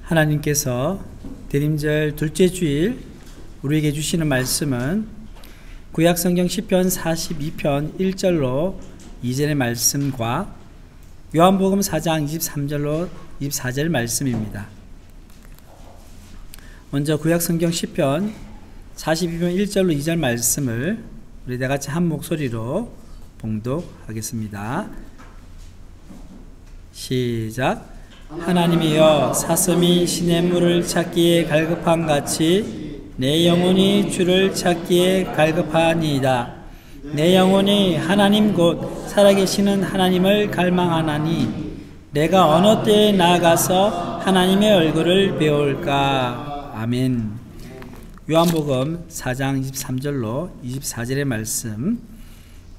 하나님께서 대림절 둘째 주일 우리에게 주시는 말씀은 구약성경 시편 42편 1절로 2절의 말씀과 요한복음 4장 23절로 24절 말씀입니다. 먼저 구약성경 시편 42편 1절로 2절 말씀을 우리 다같이 한 목소리로 봉독하겠습니다. 시작. 하나님이여, 사슴이 시냇물을 찾기에 갈급한 같이 내 영혼이 주를 찾기에 갈급하니이다. 내 영혼이 하나님 곧 살아계시는 하나님을 갈망하나니 내가 어느 때에 나아가서 하나님의 얼굴을 배울까. 아멘. 요한복음 4장 23절로 24절의 말씀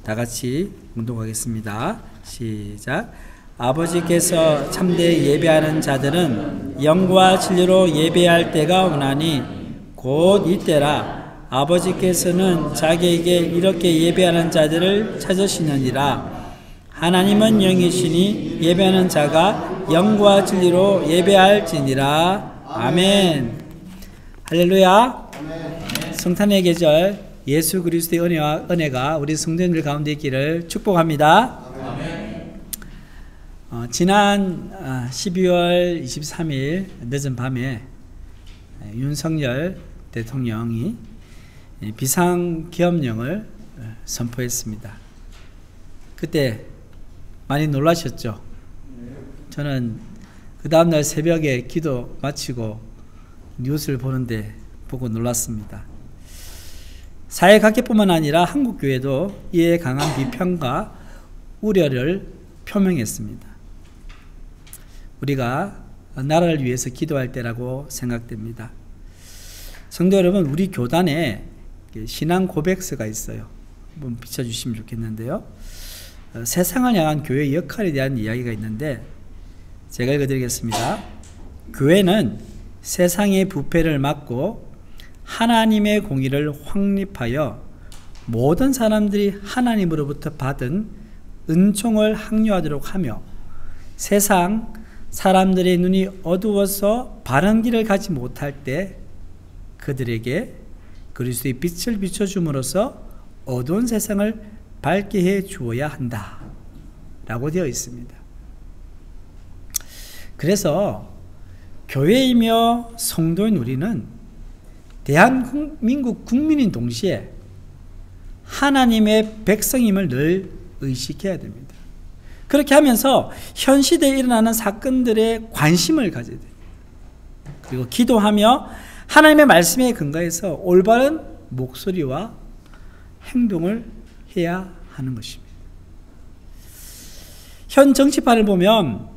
다같이 봉독하겠습니다. 시작. 아버지께서 참되이 예배하는 자들은 영과 진리로 예배할 때가 오나니 곧 이때라. 아버지께서는 자기에게 이렇게 예배하는 자들을 찾으시느니라. 하나님은 영이시니 예배하는 자가 영과 진리로 예배할지니라. 아멘. 할렐루야. 성탄의 계절 예수 그리스도의 은혜가 우리 성도님들 가운데 있기를 축복합니다. 지난 12월 23일 늦은 밤에 윤석열 대통령이 비상계엄령을 선포했습니다. 그때 많이 놀라셨죠? 저는 그 다음날 새벽에 기도 마치고 뉴스를 보고 놀랐습니다. 사회 각계뿐만 아니라 한국교회도 이에 강한 비판과 우려를 표명했습니다. 우리가 나라를 위해서 기도할 때라고 생각됩니다. 성도 여러분, 우리 교단에 신앙 고백서가 있어요. 한번 비춰주시면 좋겠는데요. 세상을 향한 교회의 역할에 대한 이야기가 있는데 제가 읽어드리겠습니다. 교회는 세상의 부패를 막고 하나님의 공의를 확립하여 모든 사람들이 하나님으로부터 받은 은총을 항유하도록 하며 세상 사람들의 눈이 어두워서 바른 길을 가지 못할 때 그들에게 그리스도의 빛을 비춰줌으로써 어두운 세상을 밝게 해 주어야 한다 라고 되어 있습니다. 그래서 교회이며 성도인 우리는 대한민국 국민인 동시에 하나님의 백성임을 늘 의식해야 됩니다. 그렇게 하면서 현 시대에 일어나는 사건들에 관심을 가져야 됩니다. 그리고 기도하며 하나님의 말씀에 근거해서 올바른 목소리와 행동을 해야 하는 것입니다. 현 정치판을 보면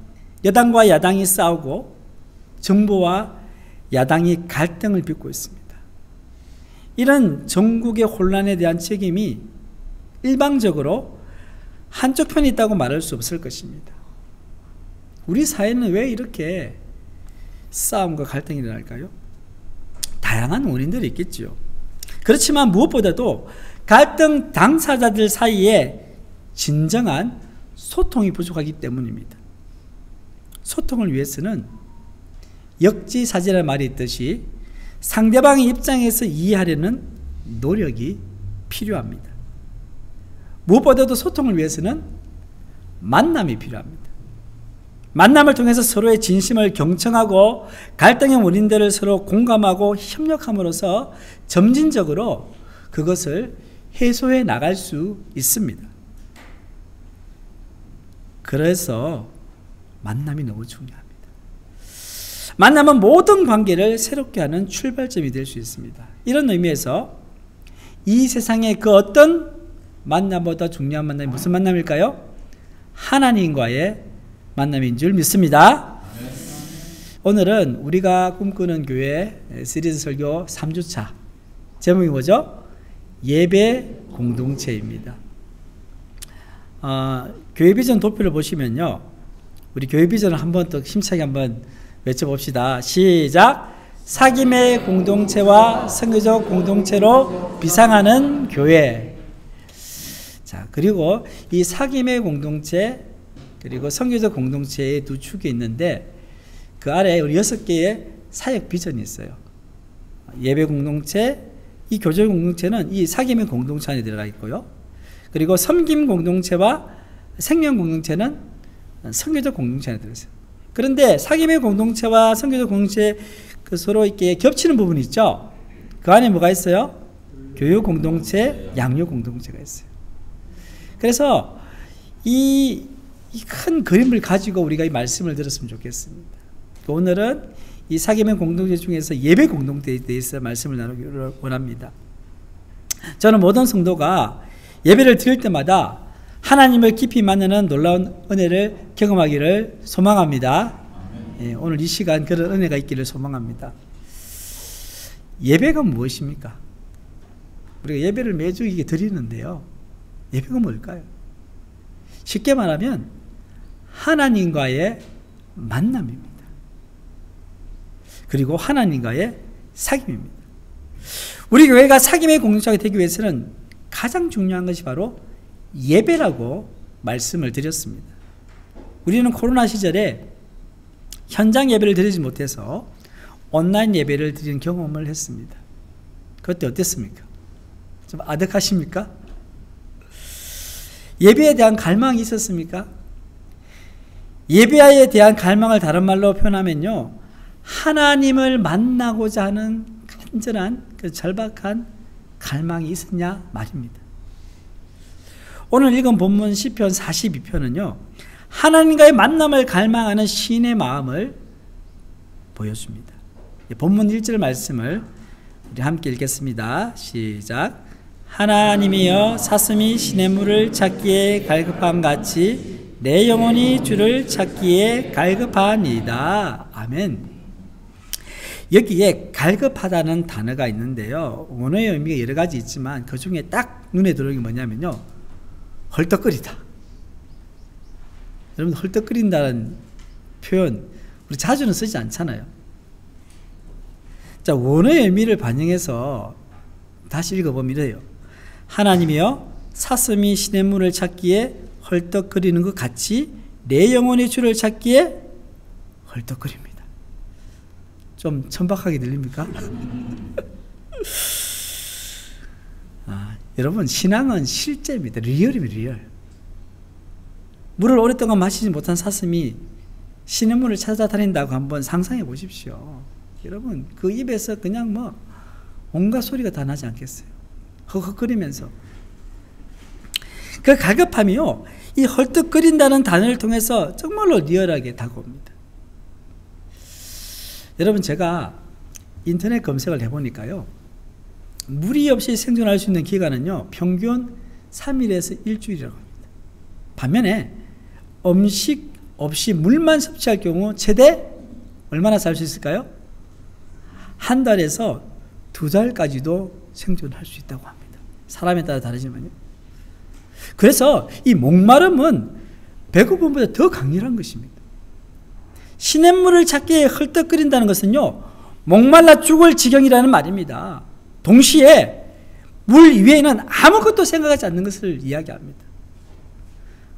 여당과 야당이 싸우고 정부와 야당이 갈등을 빚고 있습니다. 이런 전국의 혼란에 대한 책임이 일방적으로 한쪽 편이 있다고 말할 수 없을 것입니다. 우리 사회는 왜 이렇게 싸움과 갈등이 일어날까요? 다양한 원인들이 있겠죠. 그렇지만 무엇보다도 갈등 당사자들 사이에 진정한 소통이 부족하기 때문입니다. 소통을 위해서는 역지사지라는 말이 있듯이 상대방의 입장에서 이해하려는 노력이 필요합니다. 무엇보다도 소통을 위해서는 만남이 필요합니다. 만남을 통해서 서로의 진심을 경청하고 갈등의 원인들을 서로 공감하고 협력함으로써 점진적으로 그것을 해소해 나갈 수 있습니다. 그래서 만남이 너무 중요합니다. 만남은 모든 관계를 새롭게 하는 출발점이 될 수 있습니다. 이런 의미에서 이 세상의 그 어떤 만남보다 중요한 만남이 무슨 만남일까요? 하나님과의 만남인 줄 믿습니다. 오늘은 우리가 꿈꾸는 교회 시리즈 설교 3주차 제목이 뭐죠? 예배 공동체입니다. 교회 비전 도표를 보시면요, 우리 교회 비전을 한번 더 힘차게 한번 외쳐봅시다. 시작. 사귐의 공동체와 선교적 공동체로 비상하는 교회. 자, 그리고 이 사귐의 공동체 그리고 선교적 공동체의 두 축이 있는데 그 아래에 우리 6개의 사역 비전이 있어요. 예배 공동체, 이 교제 공동체는 이 사귐의 공동체 안에 들어가 있고요. 그리고 섬김 공동체와 생명 공동체는 선교적 공동체 안에 들어있어요. 그런데 사귐의 공동체와 선교적 공동체 그 서로 이렇게 겹치는 부분이 있죠. 그 안에 뭐가 있어요? 교육 공동체, 양육 공동체가 있어요. 그래서 이 큰 그림을 가지고 우리가 이 말씀을 들었으면 좋겠습니다. 오늘은 이 사귐의 공동체 중에서 예배 공동체에 대해서 말씀을 나누기를 원합니다. 저는 모든 성도가 예배를 드릴 때마다 하나님을 깊이 만나는 놀라운 은혜를 경험하기를 소망합니다. 예, 오늘 이 시간 그런 은혜가 있기를 소망합니다. 예배가 무엇입니까? 우리가 예배를 매주 이게 드리는데요. 예배가 뭘까요? 쉽게 말하면 하나님과의 만남입니다. 그리고 하나님과의 사귐입니다. 우리 교회가 사귐의 공동체가 되기 위해서는 가장 중요한 것이 바로 예배라고 말씀을 드렸습니다. 우리는 코로나 시절에 현장 예배를 드리지 못해서 온라인 예배를 드리는 경험을 했습니다. 그때 어땠습니까? 좀 아득하십니까? 예배에 대한 갈망이 있었습니까? 예배에 대한 갈망을 다른 말로 표현하면요, 하나님을 만나고자 하는 간절한 그 절박한 갈망이 있었냐 말입니다. 오늘 읽은 본문 시편 42편은요 하나님과의 만남을 갈망하는 시인의 마음을 보여줍니다. 본문 1절 말씀을 우리 함께 읽겠습니다. 시작. 하나님이여 사슴이 시냇물을 찾기에 갈급함 같이 내 영혼이 주를 찾기에 갈급하니이다. 아멘. 여기에 갈급하다는 단어가 있는데요, 원어의 의미가 여러 가지 있지만 그 중에 딱 눈에 들어오는 게 뭐냐면요, 헐떡거리다. 여러분, 헐떡거린다는 표현 우리 자주는 쓰지 않잖아요. 자, 원어의 의미를 반영해서 다시 읽어보면 이래요. 하나님이여 사슴이 시냇물을 찾기에 헐떡거리는 것 같이 내 영혼의 주를 찾기에 헐떡거립니다. 좀 천박하게 들립니까? 여러분, 신앙은 실제입니다. 리얼입니다. 리얼. 물을 오랫동안 마시지 못한 사슴이 시냇물을 찾아다닌다고 한번 상상해 보십시오. 여러분, 그 입에서 그냥 뭐 온갖 소리가 다 나지 않겠어요? 헉헉거리면서. 그 갈급함이요, 이 헐떡거린다는 단어를 통해서 정말로 리얼하게 다가옵니다. 여러분, 제가 인터넷 검색을 해보니까요, 무리 없이 생존할 수 있는 기간은요 평균 3일에서 일주일이라고 합니다. 반면에 음식 없이 물만 섭취할 경우 최대 얼마나 살 수 있을까요? 한 달에서 2달까지도 생존할 수 있다고 합니다. 사람에 따라 다르지만요. 그래서 이 목마름은 배고픔보다 더 강렬한 것입니다. 시냇물을 찾기에 헐떡거린다는 것은요, 목말라 죽을 지경이라는 말입니다. 동시에 물 위에는 아무것도 생각하지 않는 것을 이야기합니다.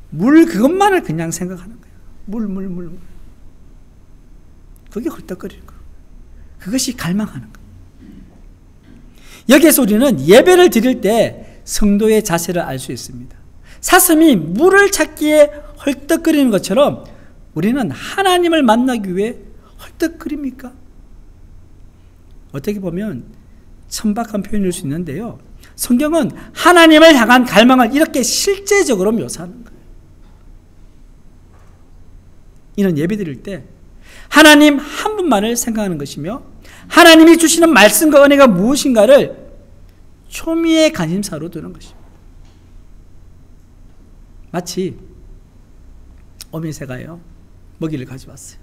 물 그것만을 그냥 생각하는 거예요. 물. 그게 헐떡거리는 거예요. 그것이 갈망하는 거예요. 여기에서 우리는 예배를 드릴 때 성도의 자세를 알 수 있습니다. 사슴이 물을 찾기에 헐떡거리는 것처럼 우리는 하나님을 만나기 위해 헐떡거립니까? 어떻게 보면 천박한 표현일 수 있는데요, 성경은 하나님을 향한 갈망을 이렇게 실제적으로 묘사하는 거예요. 이는 예배 드릴 때 하나님 한 분만을 생각하는 것이며 하나님이 주시는 말씀과 은혜가 무엇인가를 초미의 관심사로 두는 것입니다. 마치 어미새가요, 먹이를 가져왔어요.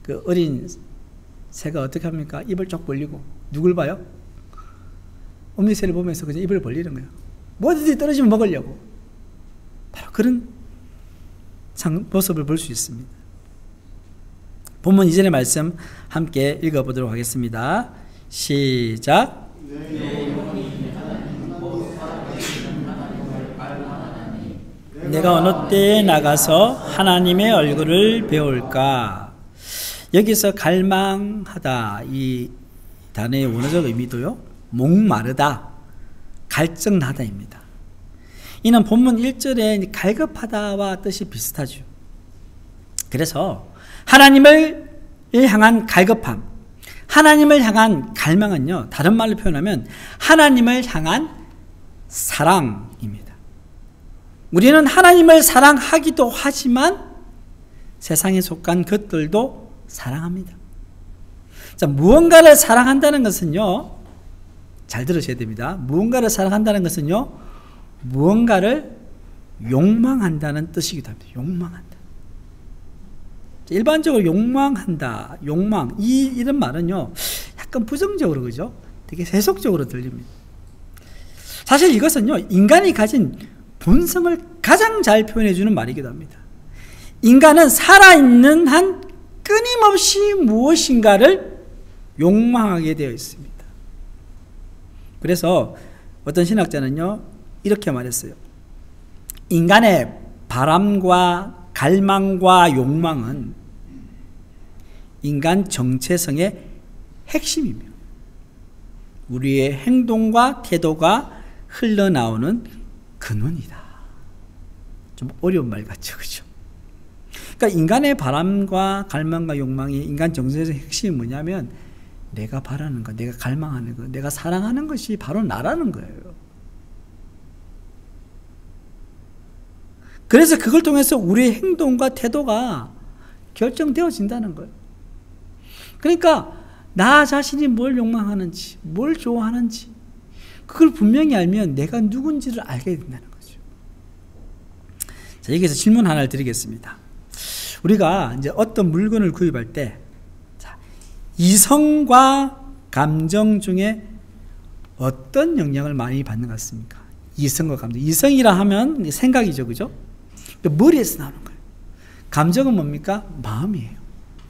그 어린 새가 어떻게 합니까? 입을 쫙 벌리고 누굴 봐요? 어미새를 보면서 그냥 입을 벌리는 거예요. 뭐든지 떨어지면 먹으려고. 바로 그런 모습을 볼 수 있습니다. 본문 이전의 말씀 함께 읽어보도록 하겠습니다. 시작. 내가 어느 때에 나가서 하나님의 얼굴을 배울까? 여기서 갈망하다 이 단어의 원어적 의미도요, 목마르다, 갈증나다입니다. 이는 본문 1절에 갈급하다와 뜻이 비슷하죠. 그래서 하나님을 향한 갈급함, 하나님을 향한 갈망은요, 다른 말로 표현하면 하나님을 향한 사랑입니다. 우리는 하나님을 사랑하기도 하지만 세상에 속한 것들도 사랑합니다. 자, 무언가를 사랑한다는 것은요, 잘 들으셔야 됩니다. 무언가를 사랑한다는 것은요, 무언가를 욕망한다는 뜻이기도 합니다. 욕망한다. 일반적으로 욕망한다, 욕망, 이런 말은요, 약간 부정적으로, 그죠? 되게 세속적으로 들립니다. 사실 이것은요, 인간이 가진 본성을 가장 잘 표현해주는 말이기도 합니다. 인간은 살아있는 한 끊임없이 무엇인가를 욕망하게 되어 있습니다. 그래서 어떤 신학자는요, 이렇게 말했어요. 인간의 바람과 갈망과 욕망은 인간 정체성의 핵심이며 우리의 행동과 태도가 흘러나오는 근원이다. 좀 어려운 말 같죠, 그죠? 그러니까 인간의 바람과 갈망과 욕망이 인간 정체성의 핵심이 뭐냐면 내가 바라는 것, 내가 갈망하는 것, 내가 사랑하는 것이 바로 나라는 거예요. 그래서 그걸 통해서 우리의 행동과 태도가 결정되어진다는 거예요. 그러니까 나 자신이 뭘 욕망하는지, 뭘 좋아하는지 그걸 분명히 알면 내가 누군지를 알게 된다는 거죠. 자, 여기서 질문 하나를 드리겠습니다. 우리가 이제 어떤 물건을 구입할 때 이성과 감정 중에 어떤 영향을 많이 받는 것 같습니까? 이성과 감정. 이성이라 하면 생각이죠, 그죠? 머리에서 나오는 거예요. 감정은 뭡니까? 마음이에요.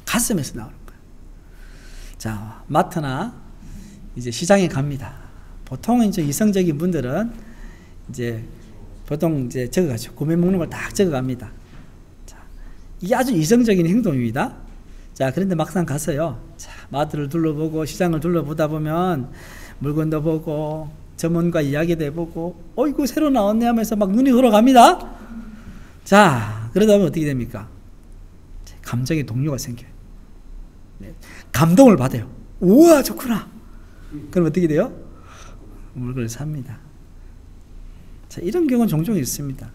가슴에서 나오는 거예요. 자, 마트나 이제 시장에 갑니다. 보통 이제 이성적인 분들은 이제 보통 이제 적어가죠. 구매 목록을 딱 적어갑니다. 자, 이게 아주 이성적인 행동입니다. 자, 그런데 막상 가서요, 자, 마트를 둘러보고 시장을 둘러보다 보면 물건도 보고 전문가 이야기도 해보고 이거 새로 나왔네 하면서 막 눈이 돌아갑니다. 자, 그러다 보면 어떻게 됩니까? 감정의 동요가 생겨요. 네, 감동을 받아요. 우와, 좋구나. 그럼 어떻게 돼요? 물건을 삽니다. 자, 이런 경우는 종종 있습니다.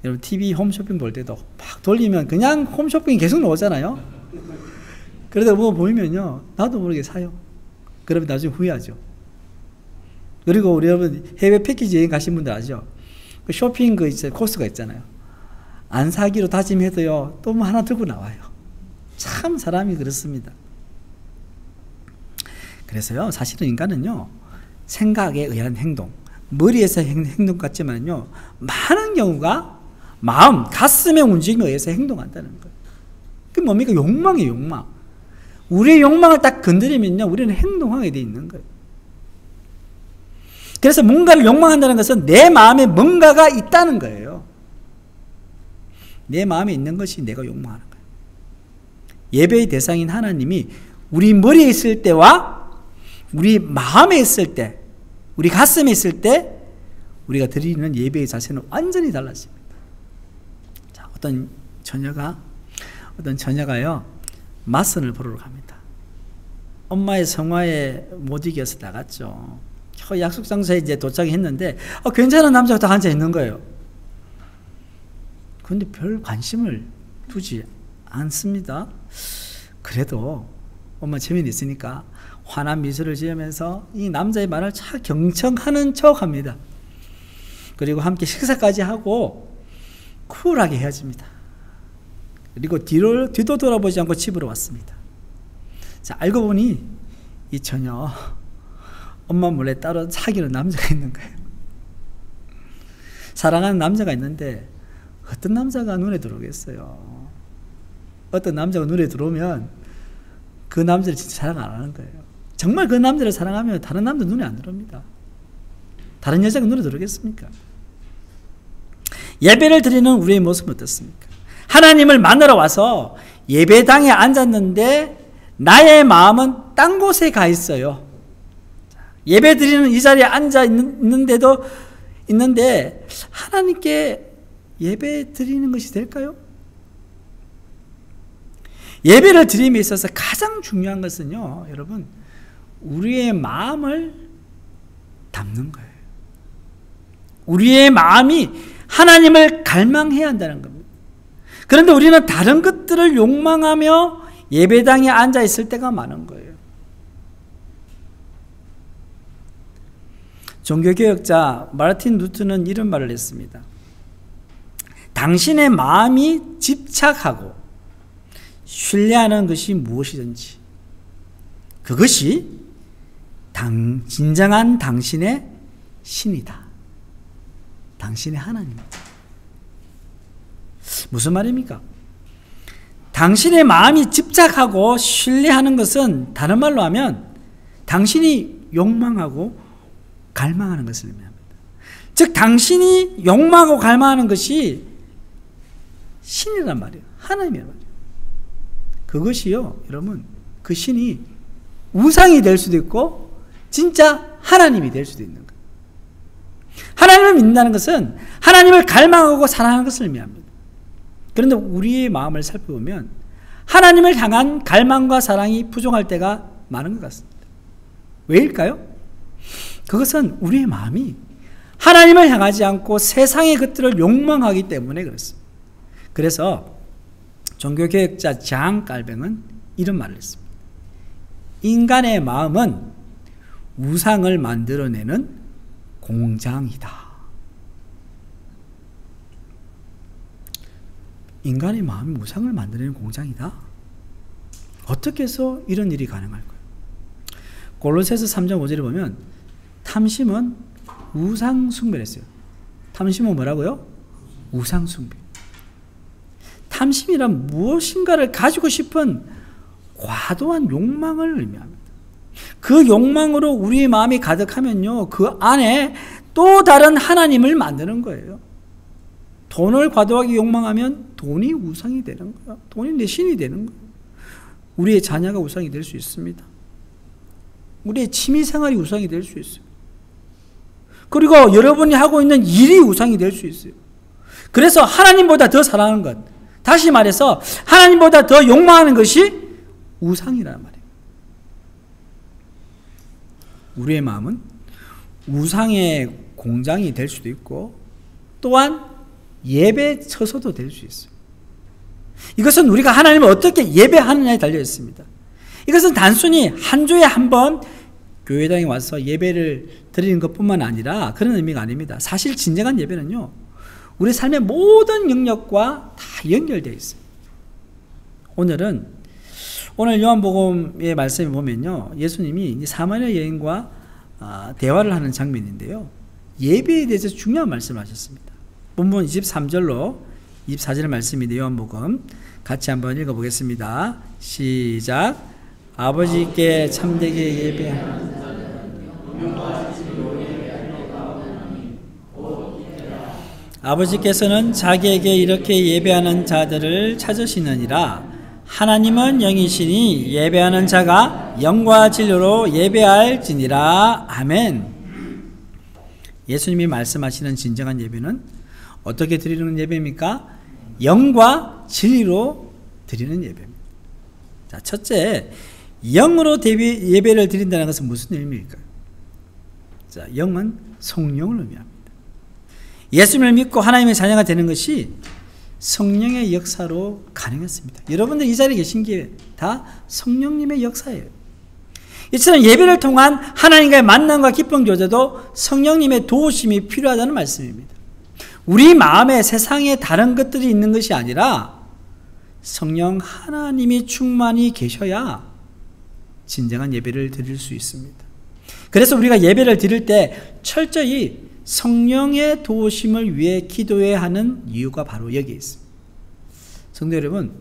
여러분 TV 홈쇼핑 볼 때도 막 돌리면 그냥 홈쇼핑이 계속 나오잖아요. 그러다 뭐 보이면요, 나도 모르게 사요. 그러면 나중에 후회하죠. 그리고 우리 여러분 해외 패키지 여행 가신 분들 아시죠? 그 쇼핑 코스가 있잖아요. 안 사기로 다짐해도요, 또 뭐 하나 들고 나와요. 참 사람이 그렇습니다. 그래서요, 사실은 인간은요, 생각에 의한 행동, 머리에서 행동 같지만요, 많은 경우가 마음, 가슴의 움직임에 의해서 행동한다는 거예요. 그게 뭡니까? 욕망이에요, 욕망. 우리의 욕망을 딱 건드리면요, 우리는 행동하게 돼 있는 거예요. 그래서 뭔가를 욕망한다는 것은 내 마음에 뭔가가 있다는 거예요. 내 마음에 있는 것이 내가 욕망하는 거예요. 예배의 대상인 하나님이 우리 머리에 있을 때와 우리 마음에 있을 때, 우리 가슴에 있을 때 우리가 드리는 예배의 자세는 완전히 달라집니다. 자, 어떤 처녀가요, 맞선을 보러 갑니다. 엄마의 성화에 못 이겨서 나갔죠. 약속 장소에 이제 도착했는데 괜찮은 남자가 다 앉아 있는 거예요. 그런데 별 관심을 두지 않습니다. 그래도 엄마 재미는 있으니까 환한 미소를 지으면서 이 남자의 말을 참 경청하는 척합니다. 그리고 함께 식사까지 하고 쿨하게 헤어집니다. 그리고 뒤도 돌아보지 않고 집으로 왔습니다. 자, 알고 보니 이 처녀 엄마 몰래 따로 사귀는 남자가 있는 거예요. 사랑하는 남자가 있는데 어떤 남자가 눈에 들어오겠어요. 어떤 남자가 눈에 들어오면 그 남자를 진짜 사랑 안 하는 거예요. 정말 그 남자를 사랑하면 다른 남자 눈에 안 들어옵니다. 다른 여자가 눈에 들어오겠습니까? 예배를 드리는 우리의 모습은 어떻습니까? 하나님을 만나러 와서 예배당에 앉았는데 나의 마음은 딴 곳에 가 있어요. 예배 드리는 이 자리에 앉아 있는데 하나님께 예배 드리는 것이 될까요? 예배를 드림에 있어서 가장 중요한 것은요, 여러분, 우리의 마음을 담는 거예요. 우리의 마음이 하나님을 갈망해야 한다는 겁니다. 그런데 우리는 다른 것들을 욕망하며 예배당에 앉아 있을 때가 많은 거예요. 종교개혁자 마르틴 루트는 이런 말을 했습니다. 당신의 마음이 집착하고 신뢰하는 것이 무엇이든지 그것이 진정한 당신의 신이다. 당신의 하나님이다. 무슨 말입니까? 당신의 마음이 집착하고 신뢰하는 것은 다른 말로 하면 당신이 욕망하고 갈망하는 것을 의미합니다. 즉 당신이 욕망하고 갈망하는 것이 신이란 말이에요. 하나님이란 말이에요. 그것이요, 여러분, 그 신이 우상이 될 수도 있고 진짜 하나님이 될 수도 있는 거예요. 하나님을 믿는다는 것은 하나님을 갈망하고 사랑하는 것을 의미합니다. 그런데 우리의 마음을 살펴보면 하나님을 향한 갈망과 사랑이 부족할 때가 많은 것 같습니다. 왜일까요? 그것은 우리의 마음이 하나님을 향하지 않고 세상의 것들을 욕망하기 때문에 그렇습니다. 그래서 종교개혁자 장 깔뱅은 이런 말을 했습니다. 인간의 마음은 우상을 만들어내는 공장이다. 인간의 마음이 우상을 만들어내는 공장이다. 어떻게 해서 이런 일이 가능할까요? 골로새서 3장 5절에 보면 탐심은 우상 숭배를 했어요. 탐심은 뭐라고요? 우상 숭배. 탐심이란 무엇인가를 가지고 싶은 과도한 욕망을 의미합니다. 그 욕망으로 우리의 마음이 가득하면요, 그 안에 또 다른 하나님을 만드는 거예요. 돈을 과도하게 욕망하면 돈이 우상이 되는 거예요. 돈이 내 신이 되는 거예요. 우리의 자녀가 우상이 될 수 있습니다. 우리의 취미생활이 우상이 될 수 있어요. 그리고 여러분이 하고 있는 일이 우상이 될 수 있어요. 그래서 하나님보다 더 사랑하는 것, 다시 말해서 하나님보다 더 욕망하는 것이 우상이라는 말이에요. 우리의 마음은 우상의 공장이 될 수도 있고 또한 예배 처소도 될 수 있어요. 이것은 우리가 하나님을 어떻게 예배하느냐에 달려 있습니다. 이것은 단순히 한 주에 한 번 교회당에 와서 예배를 드리는 것뿐만 아니라 그런 의미가 아닙니다. 사실 진정한 예배는요, 우리 삶의 모든 영역과 다 연결되어 있어요. 오늘 요한복음의 말씀에 보면요, 예수님이 사마리아 여인과 대화를 하는 장면인데요, 예배에 대해서 중요한 말씀을 하셨습니다. 본문 23절로 24절 말씀인데 요한복음 같이 한번 읽어보겠습니다. 시작. 아버지께 참되게 예배하는 아버지께서는 자기에게 이렇게 예배하는 자들을 찾으시느니라. 하나님은 영이시니 예배하는 자가 영과 진리로 예배할지니라. 아멘. 예수님이 말씀하시는 진정한 예배는 어떻게 드리는 예배입니까? 영과 진리로 드리는 예배입니다. 자, 첫째, 영으로 예배를 드린다는 것은 무슨 의미일까요? 자, 영은 성령을 의미합니다. 예수님을 믿고 하나님의 자녀가 되는 것이 성령의 역사로 가능했습니다. 여러분들 이 자리에 계신 게 다 성령님의 역사예요. 이처럼 예배를 통한 하나님과의 만남과 기쁨 교제도 성령님의 도우심이 필요하다는 말씀입니다. 우리 마음에 세상에 다른 것들이 있는 것이 아니라 성령 하나님이 충만히 계셔야 진정한 예배를 드릴 수 있습니다. 그래서 우리가 예배를 드릴 때 철저히 성령의 도우심을 위해 기도해야 하는 이유가 바로 여기에 있습니다. 성도 여러분,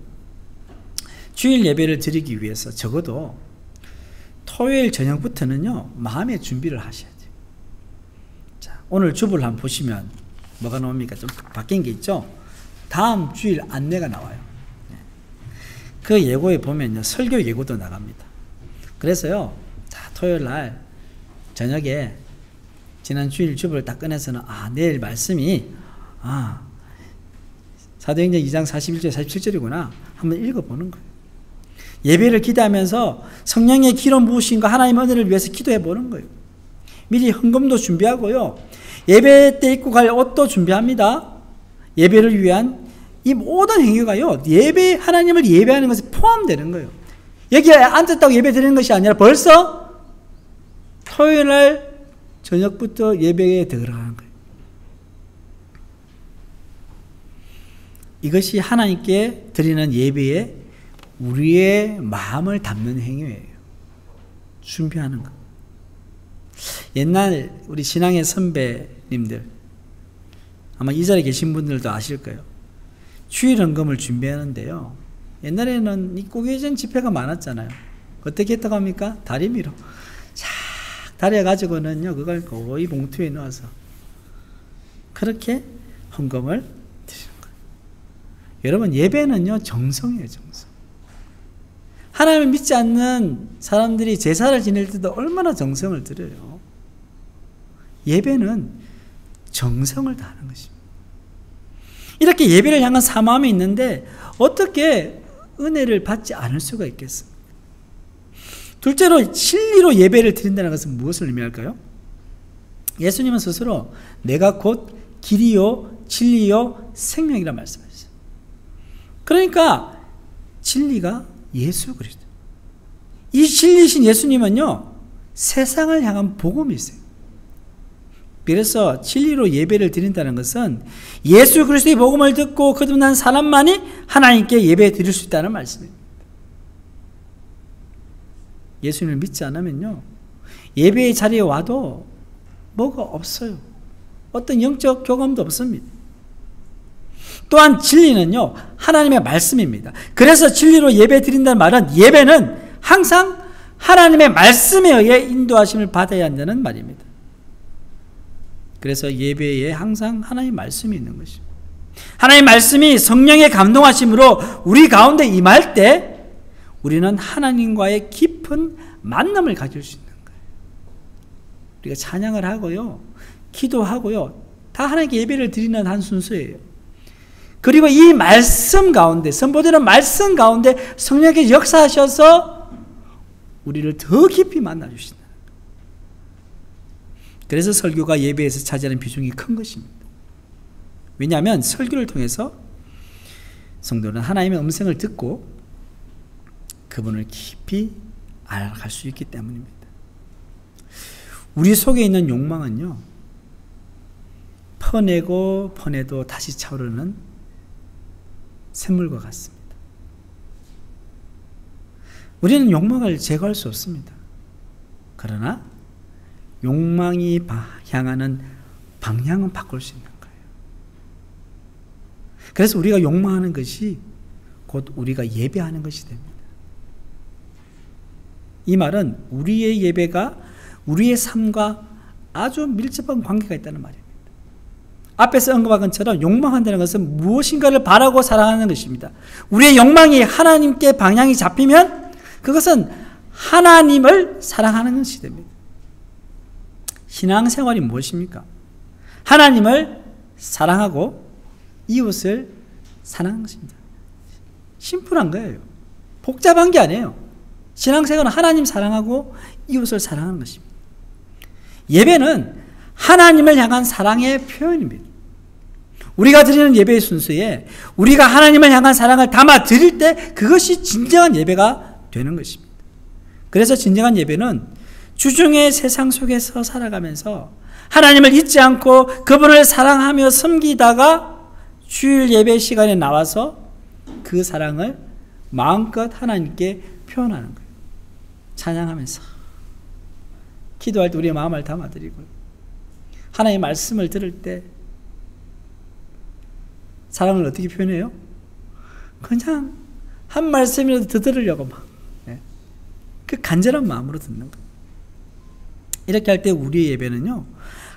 주일 예배를 드리기 위해서 적어도 토요일 저녁부터는요, 마음의 준비를 하셔야 돼요. 자, 오늘 주보를 한번 보시면 뭐가 나옵니까? 좀 바뀐 게 있죠? 다음 주일 안내가 나와요. 그 예고에 보면요, 설교 예고도 나갑니다. 그래서요, 자, 토요일 날 저녁에 지난 주일 주보를 딱 꺼내서는 내일 말씀이 사도행전 2장 41절 47절이구나 한번 읽어보는 거예요. 예배를 기도하면서 성령의 기름 부으심과 하나님의 은혜를 위해서 기도해 보는 거예요. 미리 헌금도 준비하고요, 예배 때 입고 갈 옷도 준비합니다. 예배를 위한 이 모든 행위가요, 예배, 하나님을 예배하는 것에 포함되는 거예요. 여기에 앉았다고 예배 드리는 것이 아니라 벌써 토요일 날 저녁부터 예배에 들어가는 거예요. 이것이 하나님께 드리는 예배에 우리의 마음을 담는 행위예요. 준비하는 것. 옛날 우리 신앙의 선배님들, 아마 이 자리에 계신 분들도 아실 거예요. 주일 헌금을 준비하는데요, 옛날에는 이 고개전 집회가 많았잖아요. 어떻게 했다고 합니까? 다리미로 쫙 다려가지고는요, 그걸 거의 봉투에 넣어서 그렇게 헌금을 드리는 거예요. 여러분, 예배는요, 정성이에요, 정성. 하나님을 믿지 않는 사람들이 제사를 지낼 때도 얼마나 정성을 들여요. 예배는 정성을 다하는 것입니다. 이렇게 예배를 향한 사모함이 있는데 어떻게 은혜를 받지 않을 수가 있겠습니까? 둘째로, 진리로 예배를 드린다는 것은 무엇을 의미할까요? 예수님은 스스로 내가 곧 길이요 진리요 생명이라 말씀하셨어요. 그러니까 진리가 예수 그리스도. 이 진리신 예수님은요, 세상을 향한 복음이세요. 그래서 진리로 예배를 드린다는 것은 예수 그리스도의 복음을 듣고 거듭난 사람만이 하나님께 예배 드릴 수 있다는 말씀입니다. 예수님을 믿지 않으면요, 예배의 자리에 와도 뭐가 없어요. 어떤 영적 교감도 없습니다. 또한 진리는요, 하나님의 말씀입니다. 그래서 진리로 예배 드린다는 말은 예배는 항상 하나님의 말씀에 의해 인도하심을 받아야 한다는 말입니다. 그래서 예배에 항상 하나님의 말씀이 있는 것입니다. 하나님의 말씀이 성령의 감동하심으로 우리 가운데 임할 때 우리는 하나님과의 깊은 만남을 가질 수 있는 거예요. 우리가 찬양을 하고요, 기도하고요, 다 하나님께 예배를 드리는 한 순서예요. 그리고 이 말씀 가운데, 선포되는 말씀 가운데 성령께서 역사하셔서 우리를 더 깊이 만나주신다. 그래서 설교가 예배에서 차지하는 비중이 큰 것입니다. 왜냐하면 설교를 통해서 성도는 하나님의 음성을 듣고 그분을 깊이 알아갈 수 있기 때문입니다. 우리 속에 있는 욕망은요, 퍼내고 퍼내도 다시 차오르는 샘물과 같습니다. 우리는 욕망을 제거할 수 없습니다. 그러나 욕망이 향하는 방향은 바꿀 수 있는 거예요. 그래서 우리가 욕망하는 것이 곧 우리가 예배하는 것이 됩니다. 이 말은 우리의 예배가 우리의 삶과 아주 밀접한 관계가 있다는 말입니다. 앞에서 언급한 것처럼 욕망한다는 것은 무엇인가를 바라고 살아가는 것입니다. 우리의 욕망이 하나님께 방향이 잡히면 그것은 하나님을 사랑하는 것이 됩니다. 신앙생활이 무엇입니까? 하나님을 사랑하고 이웃을 사랑하는 것입니다. 심플한 거예요. 복잡한 게 아니에요. 신앙생활은 하나님 사랑하고 이웃을 사랑하는 것입니다. 예배는 하나님을 향한 사랑의 표현입니다. 우리가 드리는 예배의 순서에 우리가 하나님을 향한 사랑을 담아 드릴 때 그것이 진정한 예배가 되는 것입니다. 그래서 진정한 예배는 주중의 세상 속에서 살아가면서 하나님을 잊지 않고 그분을 사랑하며 섬기다가 주일 예배 시간에 나와서 그 사랑을 마음껏 하나님께 표현하는 거예요. 찬양하면서 기도할 때 우리의 마음을 담아드리고 하나님의 말씀을 들을 때 사랑을 어떻게 표현해요? 그냥 한 말씀이라도 더 들으려고 막 그 간절한 마음으로 듣는 거예요. 이렇게 할 때 우리의 예배는요,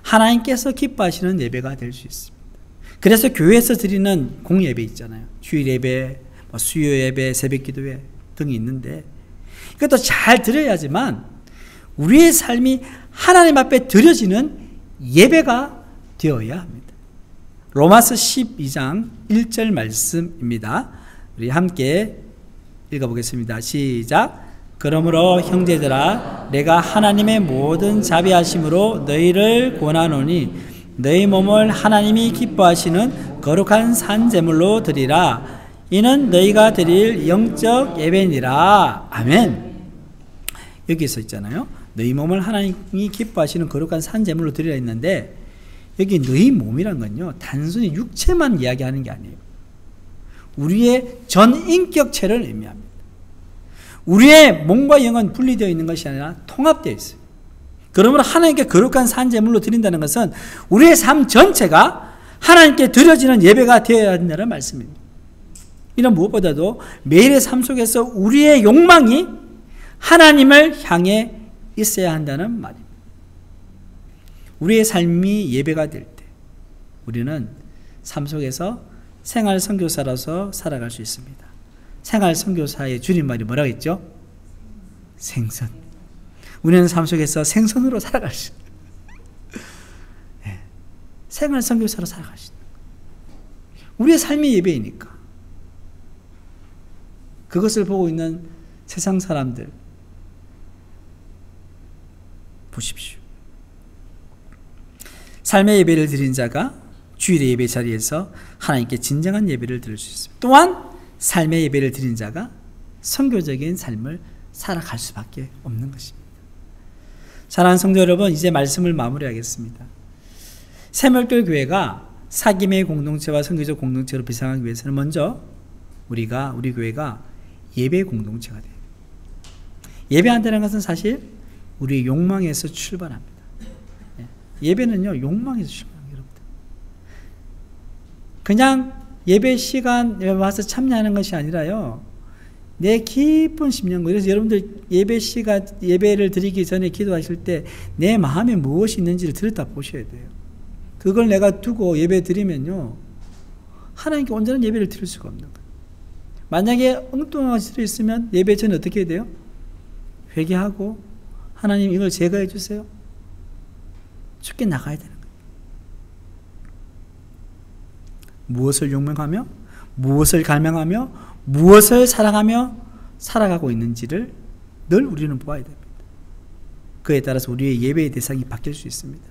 하나님께서 기뻐하시는 예배가 될 수 있습니다. 그래서 교회에서 드리는 공예배 있잖아요. 주일 예배, 수요 예배, 새벽 기도회 등이 있는데 이것도 잘 드려야지만 우리의 삶이 하나님 앞에 드려지는 예배가 되어야 합니다. 로마서 12장 1절 말씀입니다. 우리 함께 읽어보겠습니다. 시작. 그러므로 형제들아 내가 하나님의 모든 자비하심으로 너희를 권하노니 너희 몸을 하나님이 기뻐하시는 거룩한 산제물로 드리라. 이는 너희가 드릴 영적 예배니라. 아멘. 여기서 있잖아요. 너희 몸을 하나님이 기뻐하시는 거룩한 산제물로 드리라 했는데 여기 너희 몸이란 건요 단순히 육체만 이야기하는 게 아니에요. 우리의 전 인격체를 의미합니다. 우리의 몸과 영은 분리되어 있는 것이 아니라 통합되어 있어요. 그러므로 하나님께 거룩한 산제물로 드린다는 것은 우리의 삶 전체가 하나님께 드려지는 예배가 되어야 한다는 말씀입니다. 이런 무엇보다도 매일의 삶 속에서 우리의 욕망이 하나님을 향해 있어야 한다는 말입니다. 우리의 삶이 예배가 될 때 우리는 삶 속에서 생활 선교사로서 살아갈 수 있습니다. 생활 선교사의 줄임말이 뭐라고 했죠? 생선. 우리는 삶 속에서 생선으로 살아갈 수 있습니다. 네. 생활 선교사로 살아갈 수 있습니다. 우리의 삶이 예배이니까 그것을 보고 있는 세상 사람들 보십시오. 삶의 예배를 드린 자가 주일의 예배 자리에서 하나님께 진정한 예배를 드릴 수 있습니다. 또한 삶의 예배를 드린 자가 선교적인 삶을 살아갈 수밖에 없는 것입니다. 사랑하는 성도 여러분, 이제 말씀을 마무리하겠습니다. 새물교 교회가 사귐의 공동체와 선교적 공동체로 비상하기 위해서는 먼저 우리 교회가 예배 공동체가 돼요. 예배한다는 것은 사실 우리의 욕망에서 출발합니다. 예배는요 욕망에서 출발합니다. 여러분들. 그냥 예배 시간에 와서 참여하는 것이 아니라요 내 깊은 심령과. 그래서 여러분들 예배 시간 예배를 드리기 전에 기도하실 때 내 마음에 무엇이 있는지를 들여다 보셔야 돼요. 그걸 내가 두고 예배 드리면요 하나님께 온전한 예배를 드릴 수가 없는 거예요. 만약에 엉뚱하게 들어있으면 예배 전에 어떻게 해야 돼요? 회개하고 하나님 이걸 제거해 주세요. 죽게 나가야 되는 거예요. 무엇을 욕망하며 무엇을 갈망하며 무엇을 사랑하며 살아가고 있는지를 늘 우리는 보아야 됩니다. 그에 따라서 우리의 예배의 대상이 바뀔 수 있습니다.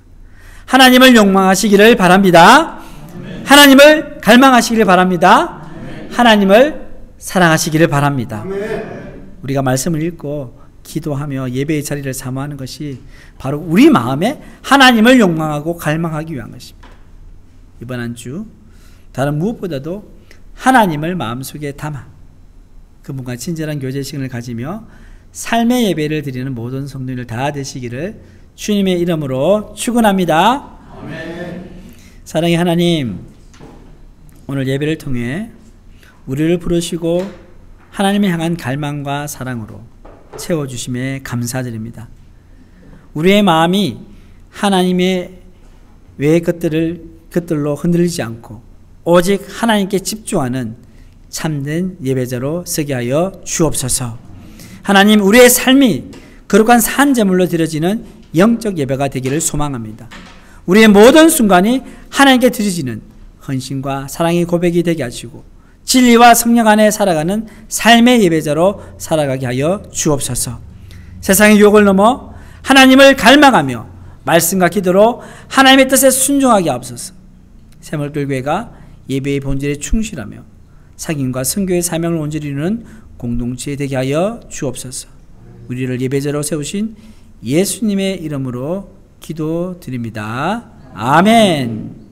하나님을 욕망하시기를 바랍니다. 아멘. 하나님을 갈망하시기를 바랍니다. 아멘. 하나님을 사랑하시기를 바랍니다. 아멘. 우리가 말씀을 읽고 기도하며 예배의 자리를 사모하는 것이 바로 우리 마음에 하나님을 욕망하고 갈망하기 위한 것입니다. 이번 한 주 다른 무엇보다도 하나님을 마음속에 담아 그분과 친절한 교제 시간을 가지며 삶의 예배를 드리는 모든 성도들 다 되시기를 주님의 이름으로 축원합니다. 아멘. 사랑의 하나님, 오늘 예배를 통해 우리를 부르시고 하나님을 향한 갈망과 사랑으로 채워주심에 감사드립니다. 우리의 마음이 하나님의 외의 것들로 흔들리지 않고 오직 하나님께 집중하는 참된 예배자로 서게 하여 주옵소서. 하나님, 우리의 삶이 거룩한 산제물로 드려지는 영적 예배가 되기를 소망합니다. 우리의 모든 순간이 하나님께 드려지는 헌신과 사랑의 고백이 되게 하시고 진리와 성령 안에 살아가는 삶의 예배자로 살아가게 하여 주옵소서. 세상의 유혹을 넘어 하나님을 갈망하며 말씀과 기도로 하나님의 뜻에 순종하게 하옵소서. 새물교회가 예배의 본질에 충실하며 사귐과 선교의 사명을 온전히 이루는 공동체 되게 하여 주옵소서. 우리를 예배자로 세우신 예수님의 이름으로 기도드립니다. 아멘.